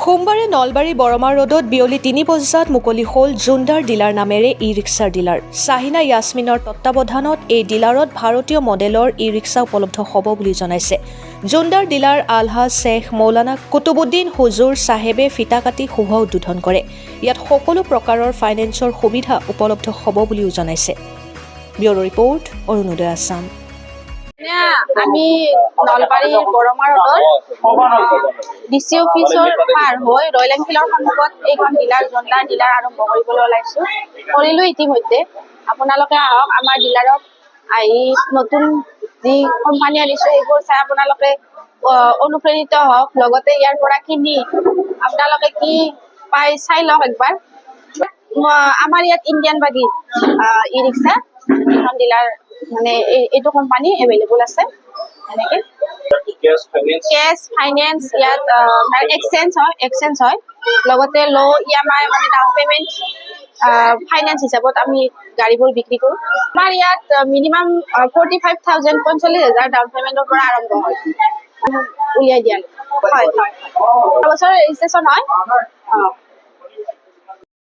সোমবাৰে নলবাৰী বৰমা ৰোডত বিয়লি ৩ বজাত মুকলি হ'ল জুণ্ডাৰ ডিলাৰ নামেৰে ই-ৰিক্সাৰ ডিলাৰ। শাহিনা ইয়াছমিনৰ তত্বাৱধানত এই ডিলাৰত ভাৰতীয় মডেলৰ ই-ৰিক্সা উপলব্ধ হ'ব বুলি জনাইছে। জুণ্ডাৰ ডিলাৰ আলহাজ শ্বেখ মৌলানা কুতুবুদ্দিন হুজুৰ চাহেবে ফিতা কাটি শুভ উদ্বোধন কৰে। ইয়াত সকলো প্ৰকাৰৰ ফাইনেন্সৰ সুবিধা উপলব্ধ হ'ব বুলিও জনাইছে। Bureau' report, Arunodoy Assam. আমি নলবাৰীৰ বৰমা ৰোডৰ ডিচি অফিচৰ পাৰ হৈ ৰয়েল এনফিল্ডৰ সন্মুখত এইখন জুণ্ডাৰ ডিলাৰ আৰম্ভ কৰিবলৈ ওলাইছো। কৰিলো ইতিমধ্যে। আপোনালোকে আহক আমাৰ ডিলাৰত আহি নতুন যি কোম্পানী আনিছো এইবোৰ চাই আপোনালোকে অনুপ্ৰেৰিত হওক, লগতে ইয়াৰ পৰা কিনি আপোনালোকে কি পাই চাই লওক একবাৰ। আমাৰ ইয়াত ইণ্ডিয়ান বাগী ই ৰিক্সা এখন ডিলাৰ মানে এইটো কোম্পানী এভেইলেবল আছে। এনেকে কেছ ফাইনেন্স ইয়াত এক্সচেঞ্জ হয়, লগতে ল' EMI মানে ডাউন পেমেণ্ট ফাইনেন্স হিচাপত আমি গাড়ীবোৰ বিক্ৰী কৰোঁ। আমাৰ ইয়াত মিনিমাম 45,000 45,000 ডাউন পেমেণ্টৰ পৰা আৰম্ভ হয় উলিয়াই দিয়া। হয়, বছৰ ৰেজিষ্ট্ৰেশ্যন হয়।